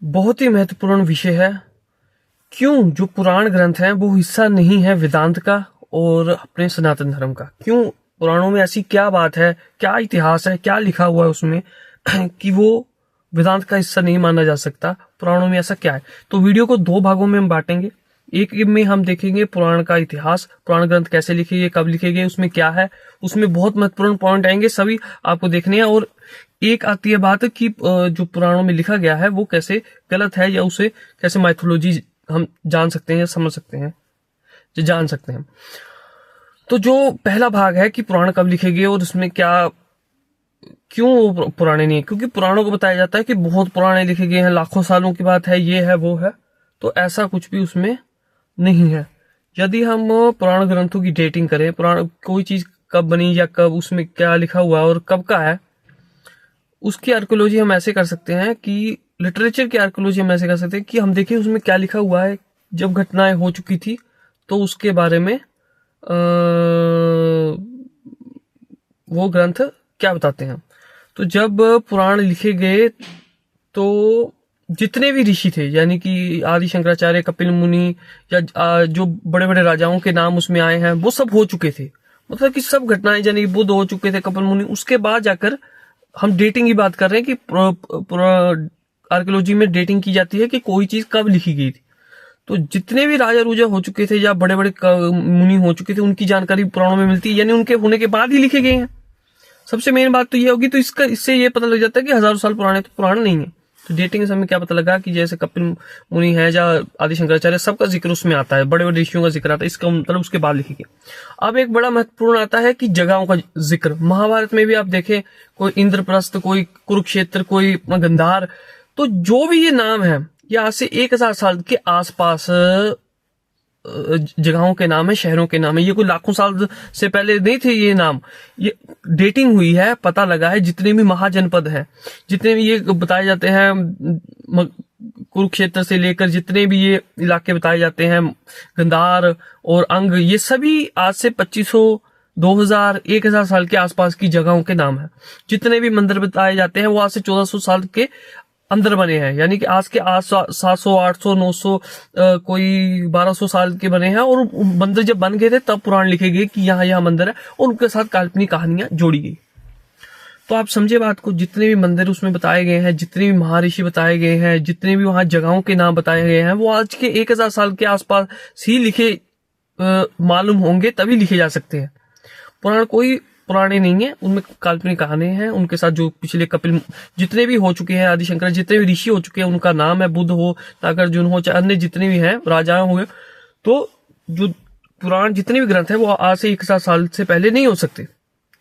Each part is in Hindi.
बहुत ही महत्वपूर्ण विषय है। क्यों जो पुराण ग्रंथ हैं वो हिस्सा नहीं है वेदांत का और अपने सनातन धर्म का? क्यों पुराणों में ऐसी क्या बात है, क्या इतिहास है, क्या लिखा हुआ है उसमें कि वो वेदांत का हिस्सा नहीं माना जा सकता? पुराणों में ऐसा क्या है? तो वीडियो को दो भागों में हम बांटेंगे। एक में हम देखेंगे पुराण का इतिहास, पुराण ग्रंथ कैसे लिखे गए, कब लिखे गए, उसमें क्या है, उसमें बहुत महत्वपूर्ण पॉइंट आएंगे, सभी आपको देखने हैं। और एक आती है बात कि जो पुराणों में लिखा गया है वो कैसे गलत है या उसे कैसे माइथोलॉजी हम जान सकते हैं या समझ सकते हैं, जो जान सकते हैं। तो जो पहला भाग है कि पुराण कब लिखे गए और उसमें क्या, क्यों वो पुराने नहीं है, क्योंकि पुराणों को बताया जाता है कि बहुत पुराने लिखे गए हैं, लाखों सालों की बात है, ये है वो है। तो ऐसा कुछ भी उसमें नहीं है। यदि हम पुराण ग्रंथों की डेटिंग करें, पुराण कोई चीज कब बनी या कब उसमें क्या लिखा हुआ है और कब का है, उसकी आर्कोलॉजी हम ऐसे कर सकते हैं कि लिटरेचर की आर्कोलॉजी हम ऐसे कर सकते हैं कि हम देखें उसमें क्या लिखा हुआ है, जब घटनाएं हो चुकी थी तो उसके बारे में वो ग्रंथ क्या बताते हैं। तो जब पुराण लिखे गए तो जितने भी ऋषि थे, यानी कि आदि शंकराचार्य, कपिल मुनि या जो बड़े बड़े राजाओं के नाम उसमें आए हैं, वो सब हो चुके थे। मतलब कि सब घटनाएं, यानी बुद्ध हो चुके थे, कपिल मुनि, उसके बाद जाकर हम डेटिंग की बात कर रहे हैं कि आर्कियोलॉजी में डेटिंग की जाती है कि कोई चीज कब लिखी गई थी। तो जितने भी राजा रूजा हो चुके थे या बड़े बड़े मुनि हो चुके थे, उनकी जानकारी पुराणों में मिलती है, यानी उनके होने के बाद ही लिखे गए हैं। सबसे मेन बात तो ये होगी। तो इससे ये पता लग जाता है कि हजारों साल पुराने तो पुराण नहीं है। तो डेटिंग से हमें क्या पता लगा कि जैसे कपिल मुनि है या आदि शंकराचार्य, सबका जिक्र उसमें आता है, बड़े बड़े ऋषियों का जिक्र आता है, इसका मतलब उसके बाद लिखे गए। अब एक बड़ा महत्वपूर्ण आता है कि जगहों का जिक्र। महाभारत में भी आप देखें, कोई इंद्रप्रस्थ, कोई कुरुक्षेत्र, कोई गंधार, तो जो भी ये नाम है, ये आज से 1000 साल के आसपास जगहों के नाम है, शहरों के नाम है। ये कोई लाखों साल से पहले नहीं थे ये नाम। ये डेटिंग हुई है, पता लगा है। जितने भी महाजनपद है, जितने भी ये बताए जाते हैं, कुरुक्षेत्र से लेकर जितने भी ये इलाके बताए जाते हैं, गंधार और अंग, ये सभी आज से 2500, 2000, 1000 साल के आसपास की जगहों के नाम है। जितने भी मंदिर बताए जाते हैं वो आज से 1400 साल के अंदर बने हैं, यानी कि आज के 700, 800, 900, कोई 1200 साल के बने हैं। और मंदिर जब बन गए थे तब पुराण लिखे गए कि यहाँ यहाँ मंदिर है, और उनके साथ काल्पनिक कहानियां जोड़ी गई। तो आप समझे बात को। जितने भी मंदिर उसमें बताए गए हैं, जितने भी महर्षि बताए गए हैं, जितने भी वहां जगहों के नाम बताए गए हैं, वो आज के 1000 साल के आसपास ही लिखे मालूम होंगे, तभी लिखे जा सकते हैं। पुराण कोई पुराने नहीं है, उनमें काल्पनिक कहानी है। उनके साथ जो पिछले कपिल जितने भी हो चुके हैं, आदि शंकर जितने भी ऋषि हो चुके हैं, उनका नाम है। बुद्ध हो, नागार्जुन हो, चाहे अन्य जितने भी हैं राजा हुए, तो जो पुराण जितने भी ग्रंथ है वो आज से 1000 साल से पहले नहीं हो सकते।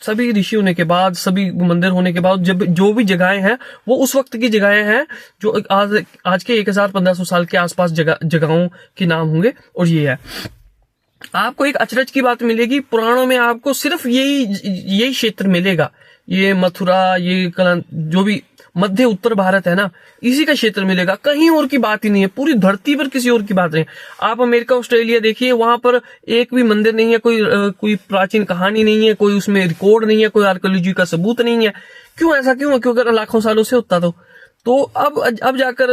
सभी ऋषि होने के बाद, सभी मंदिर होने के बाद, जब जो भी जगहें हैं वो उस वक्त की जगहें हैं जो आज के 1000-1500 साल के आसपास जगहों के नाम होंगे। और ये है, आपको एक अचरज की बात मिलेगी, पुराणों में आपको सिर्फ यही क्षेत्र मिलेगा। ये मथुरा, ये जो भी मध्य उत्तर भारत है ना, इसी का क्षेत्र मिलेगा, कहीं और की बात ही नहीं है। पूरी धरती पर किसी और की बात नहीं। आप अमेरिका, ऑस्ट्रेलिया देखिए, वहां पर एक भी मंदिर नहीं है, कोई प्राचीन कहानी नहीं है, कोई उसमें रिकॉर्ड नहीं है, कोई आर्कियोलॉजी का सबूत नहीं है। क्यों ऐसा क्यों है? क्योंकि अगर लाखों सालों से होता तो अब जाकर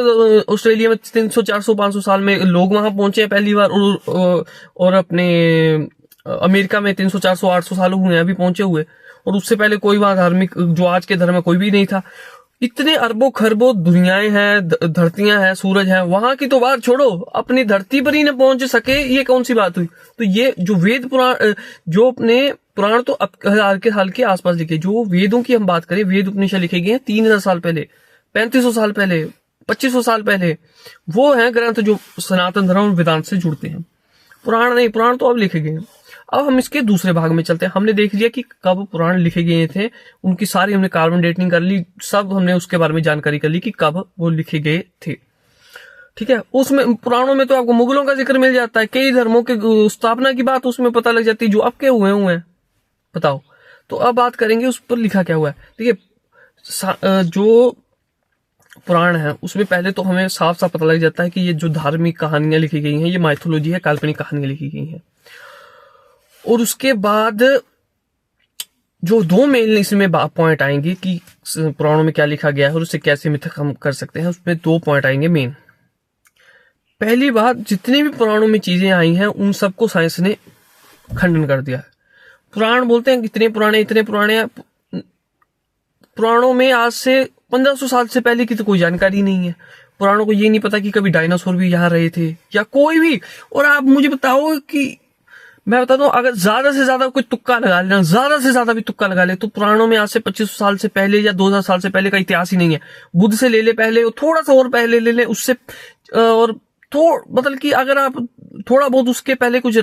ऑस्ट्रेलिया में 300, 400, 500 साल में लोग वहां पहुंचे हैं पहली बार, और अपने अमेरिका में 300, 400, 800 साल हुए अभी पहुंचे हुए। और उससे पहले कोई वहां धार्मिक, जो आज के धर्म में, कोई भी नहीं था। इतने अरबों खरबों दुनियाएं हैं, धरतियां हैं, सूरज है, वहां की तो बात छोड़ो, अपनी धरती पर ही न पहुंच सके, ये कौन सी बात हुई? तो ये जो वेद पुराण, जो अपने पुराण तो 1000 के साल के आसपास लिखे, जो वेदों की हम बात करें, वेद उपनिषद लिखे गए हैं 3000 साल पहले, 3500 साल पहले, 2500 साल पहले, वो हैं ग्रंथ जो सनातन धर्म और वेदांत से जुड़ते हैं। पुराण नहीं, पुराण तो अब लिखे गए हैं। अब हम इसके दूसरे भाग में चलते हैं। हमने देख लिया कि कब पुराण लिखे गए थे, उनकी सारी हमने कार्बन डेटिंग कर ली, सब हमने उसके बारे में जानकारी कर ली कि कब वो लिखे गए थे। ठीक है। उसमें पुराणों में तो आपको मुगलों का जिक्र मिल जाता है, कई धर्मों के स्थापना की बात उसमें पता लग जाती है, जो अब के हुए हैं। बताओ। तो अब बात करेंगे उस पर लिखा क्या हुआ है। देखिए, जो पुराण है उसमें पहले तो हमें साफ साफ पता लग जाता है कि ये जो धार्मिक कहानियां लिखी गई हैं, ये माइथोलॉजी है, काल्पनिक कहानियां लिखी गई हैं। और उसके बाद जो दो मेन इसमें पॉइंट आएंगे कि पुराणों में क्या लिखा गया है और उसे कैसे मिथक हम कर सकते हैं, उसमें दो पॉइंट आएंगे मेन। पहली बात, जितने भी पुराणों में चीजें आई हैं उन सबको साइंस ने खंडन कर दिया है। पुराण बोलते हैं इतने पुराने हैं। पुराणों में आज से 1500 साल से पहले की तो कोई जानकारी नहीं है। पुराणों को ये नहीं पता कि कभी डायनासोर भी यहाँ रहे थे या कोई भी। और आप मुझे बताओ कि मैं बताता हूँ, अगर ज्यादा से ज्यादा कोई तुक्का लगा लेना, ज्यादा से ज्यादा भी तुक्का लगा ले, तो पुराणों में आज से 2500 साल से पहले या 2000 साल से पहले का इतिहास ही नहीं है। बुद्ध से ले ले पहले, थोड़ा सा और पहले ले ले उससे, और मतलब कि अगर आप थोड़ा बहुत उसके पहले कुछ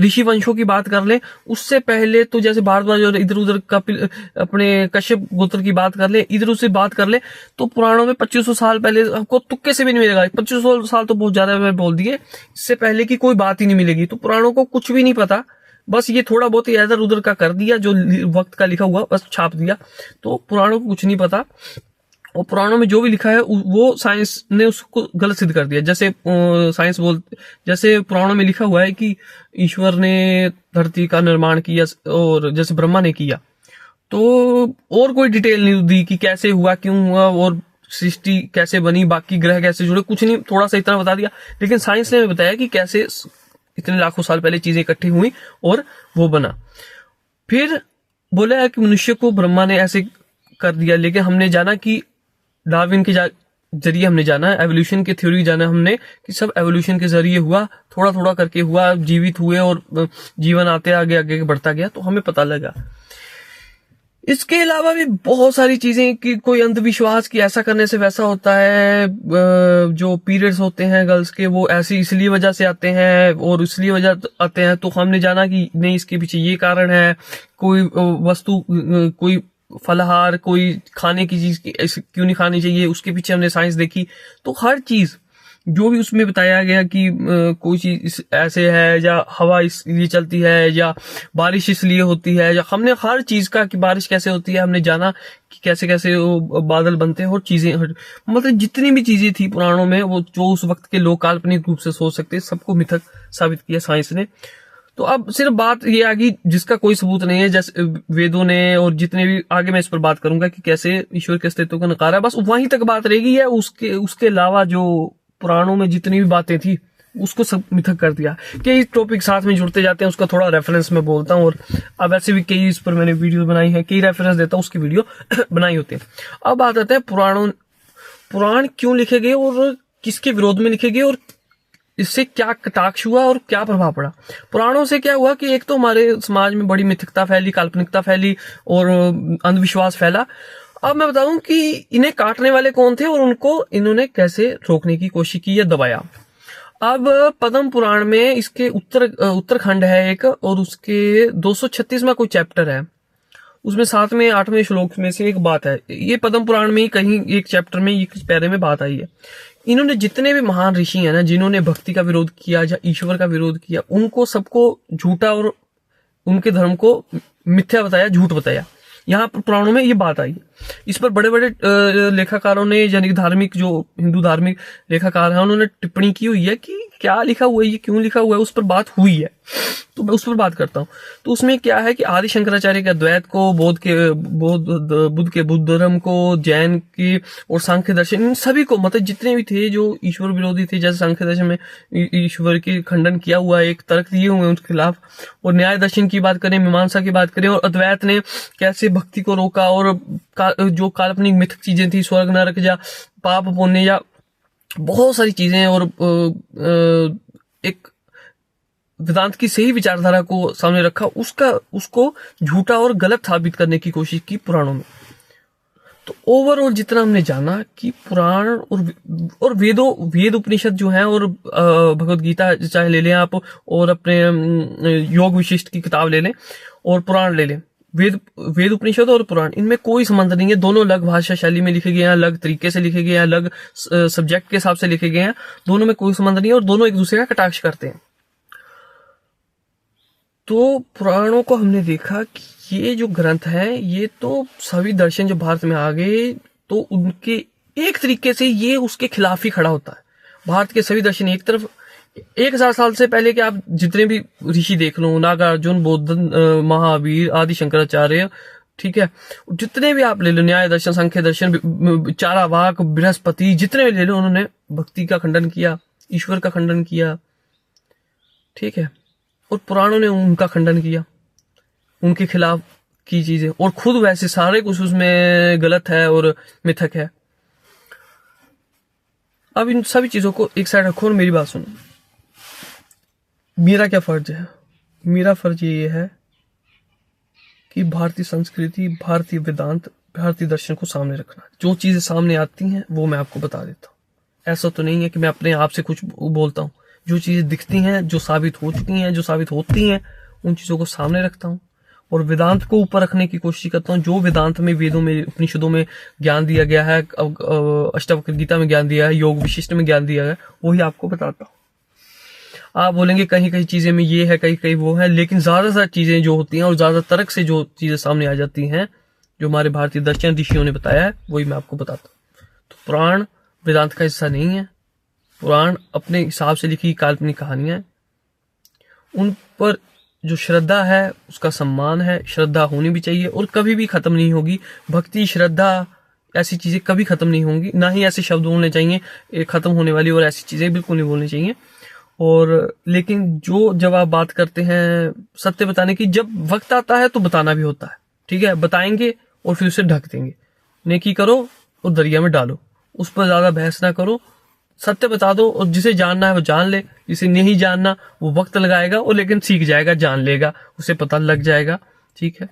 ऋषि वंशों की बात कर ले, उससे पहले तो जैसे भारद्वाज और इधर उधर कपिल अपने कश्यप गोत्र की बात कर ले, इधर उससे बात कर ले, तो पुराणों में 2500 साल पहले आपको तुक्के से भी नहीं मिलेगा। 2500 साल तो बहुत ज्यादा मैं बोल दिए, इससे पहले की कोई बात ही नहीं मिलेगी। तो पुराणों को कुछ भी नहीं पता, बस ये थोड़ा बहुत इधर उधर का कर दिया, जो वक्त का लिखा हुआ बस छाप दिया। तो पुराणों को कुछ नहीं पता, और पुराणों में जो भी लिखा है वो साइंस ने उसको गलत सिद्ध कर दिया। जैसे जैसे पुराणों में लिखा हुआ है कि ईश्वर ने धरती का निर्माण किया, और जैसे ब्रह्मा ने किया, तो और कोई डिटेल नहीं दी कि कैसे हुआ, क्यों हुआ, और सृष्टि कैसे बनी, बाकी ग्रह कैसे जुड़े, कुछ नहीं, थोड़ा सा इतना बता दिया। लेकिन साइंस ने बताया कि कैसे इतने लाखों साल पहले चीजें इकट्ठी हुई और वो बना। फिर बोला है कि मनुष्य को ब्रह्मा ने ऐसे कर दिया, लेकिन हमने जाना कि डार्विन के जरिए हमने जाना है, एवोल्यूशन की थ्योरी जाना हमने कि सब एवोल्यूशन के जरिए हुआ, थोड़ा थोड़ा करके हुआ, जीवित हुए और जीवन आते आगे आगे बढ़ता गया, तो हमें पता लगा। इसके अलावा भी बहुत सारी चीजें कि कोई अंधविश्वास कि ऐसा करने से वैसा होता है, जो पीरियड्स होते हैं गर्ल्स के वो ऐसी इसलिए वजह से आते हैं और इसलिए वजह आते हैं, तो हमने जाना कि नहीं, इसके पीछे ये कारण है। कोई वस्तु, कोई फलाहार, कोई खाने की चीज क्यों नहीं खानी चाहिए, उसके पीछे हमने साइंस देखी। तो हर चीज जो भी उसमें बताया गया कि कोई चीज ऐसे है, या हवा इसलिए चलती है, या बारिश इसलिए होती है, या हमने हर चीज का कि बारिश कैसे होती है हमने जाना कि कैसे कैसे वो बादल बनते हैं और चीजें, मतलब जितनी भी चीजें थी पुराणों में, वो जो उस वक्त के लोग काल्पनिक रूप से सोच सकते, सबको मिथक साबित किया साइंस ने। तो अब सिर्फ बात ये आ गई जिसका कोई सबूत नहीं है, जैसे वेदों ने, और जितने भी आगे मैं इस पर बात करूंगा कि कैसे ईश्वर के अस्तित्व को नकारा, बस वहीं तक बात रहेगी है। उसके अलावा जो पुराणों में जितनी भी बातें थी उसको सब मिथक कर दिया। कई टॉपिक साथ में जुड़ते जाते हैं, उसका थोड़ा रेफरेंस मैं बोलता हूँ, और अब वैसे भी कई इस पर मैंने वीडियो बनाई है, कई रेफरेंस देता हूँ, उसकी वीडियो बनाई होती है। अब बात आता है पुराण क्यों लिखे गए और किसके विरोध में लिखे गए, और इससे क्या कटाक्ष हुआ और क्या प्रभाव पड़ा। पुराणों से क्या हुआ कि एक तो हमारे समाज में बड़ी मिथकता फैली, काल्पनिकता फैली और अंधविश्वास फैला। अब मैं बताऊं कि इन्हें काटने वाले कौन थे और उनको इन्होंने कैसे रोकने की कोशिश की या दबाया। अब पद्म पुराण में इसके उत्तरखंड है एक, और उसके 236वां कोई चैप्टर है, उसमें 7वें 8वें श्लोक में से एक बात है। ये पद्म पुराण में ही कहीं एक चैप्टर में, एक पैरे में बात आई है। इन्होंने जितने भी महान ऋषि हैं ना, जिन्होंने भक्ति का विरोध किया या ईश्वर का विरोध किया, उनको सबको झूठा और उनके धर्म को मिथ्या बताया, झूठ बताया। यहाँ पर पुराणों में ये बात आई। इस पर बड़े बड़े लेखाकारों ने, यानी धार्मिक, जो हिंदू धार्मिक लेखाकार हैं, उन्होंने टिप्पणी की हुई है कि क्या लिखा हुआ है, ये क्यों लिखा हुआ है, उस पर बात हुई है। तो मैं उस पर बात करता हूँ। तो उसमें क्या है कि आदि शंकराचार्य के अद्वैत को, बुद्ध के बुद्ध धर्म को, जैन की और सांख्य दर्शन, इन सभी को, मतलब जितने भी थे जो ईश्वर विरोधी थे, जैसे सांख्य दर्शन में ईश्वर के खंडन किया हुआ है, एक तर्क दिए हुए हैं उनके खिलाफ, और न्याय दर्शन की बात करें, मीमांसा की बात करें, और अद्वैत ने कैसे भक्ति को रोका, और जो काल्पनिक मिथक चीजें थी, स्वर्ग नरक या पाप पुण्य या बहुत सारी चीजें, और एक वेदांत की सही विचारधारा को सामने रखा, उसको झूठा और गलत साबित करने की कोशिश की पुराणों में। तो ओवरऑल जितना हमने जाना कि पुराण और वेद उपनिषद जो हैं, और भगवत गीता चाहे ले लें आप, और अपने योग विशिष्ट की किताब ले लें, और पुराण ले लें, वेद उपनिषद और पुराण, इनमें कोई संबंध नहीं है। दोनों अलग भाषा शैली में लिखे गए हैं, अलग तरीके से लिखे गए हैं, अलग सब्जेक्ट के हिसाब से लिखे गए हैं। दोनों में कोई संबंध नहीं है, और दोनों एक दूसरे का कटाक्ष करते हैं। तो पुराणों को हमने देखा कि ये जो ग्रंथ हैं, ये तो सभी दर्शन जो भारत में आ गए, तो उनके एक तरीके से ये उसके खिलाफ ही खड़ा होता है। भारत के सभी दर्शन एक तरफ, 1000 साल से पहले के आप जितने भी ऋषि देख लो, नागार्जुन, बौद्ध, महावीर आदि, शंकराचार्य, ठीक है, जितने भी आप ले लो, न्याय दर्शन, सांख्य दर्शन, चारावाक, बृहस्पति, जितने भी ले लो, उन्होंने भक्ति का खंडन किया, ईश्वर का खंडन किया, ठीक है। और पुराणों ने उनका खंडन किया, उनके खिलाफ की चीजें, और खुद वैसे सारे कुछ उसमें गलत है और मिथक है। अब इन सभी चीजों को एक साइड रखो और मेरी बात सुनो। मेरा क्या फर्ज है? मेरा फर्ज ये है कि भारतीय संस्कृति, भारतीय वेदांत, भारतीय दर्शन को सामने रखना। जो चीजें सामने आती हैं वो मैं आपको बता देता हूँ। ऐसा तो नहीं है कि मैं अपने आप से कुछ बोलता हूँ। जो चीजें दिखती हैं, जो साबित हो चुकी हैं, जो साबित होती हैं, उन चीजों को सामने रखता हूँ और वेदांत को ऊपर रखने की कोशिश करता हूँ। जो वेदांत में, वेदों में, उपनिषदों में ज्ञान दिया गया है, अष्टावक्र गीता में ज्ञान दिया है, योग विशिष्ट में ज्ञान दिया है, वही आपको बताता हूँ। आप बोलेंगे कहीं कहीं चीजें में ये है, कहीं कहीं वो है, लेकिन ज्यादातर चीजें जो होती हैं और ज्यादा तर्क से जो चीजें सामने आ जाती हैं, जो हमारे भारतीय दर्शन ऋषियों ने बताया है, वही मैं आपको बताता हूँ। तो पुराण वेदांत का हिस्सा नहीं है। पुराण अपने हिसाब से लिखी काल्पनिक कहानियां, उन पर जो श्रद्धा है उसका सम्मान है, श्रद्धा होनी भी चाहिए और कभी भी खत्म नहीं होगी। भक्ति, श्रद्धा, ऐसी चीजें कभी खत्म नहीं होंगी। ना ही ऐसे शब्द बोलने चाहिए खत्म होने वाली, और ऐसी चीजें बिल्कुल नहीं बोलनी चाहिए। और लेकिन जब आप बात करते हैं सत्य बताने की, जब वक्त आता है तो बताना भी होता है, ठीक है। बताएंगे और फिर उसे ढक देंगे। नेकी करो और दरिया में डालो, उस पर ज्यादा बहस ना करो, सत्य बता दो। और जिसे जानना है वो जान ले, जिसे नहीं जानना वो वक्त लगाएगा और लेकिन सीख जाएगा, जान लेगा, उसे पता लग जाएगा, ठीक है।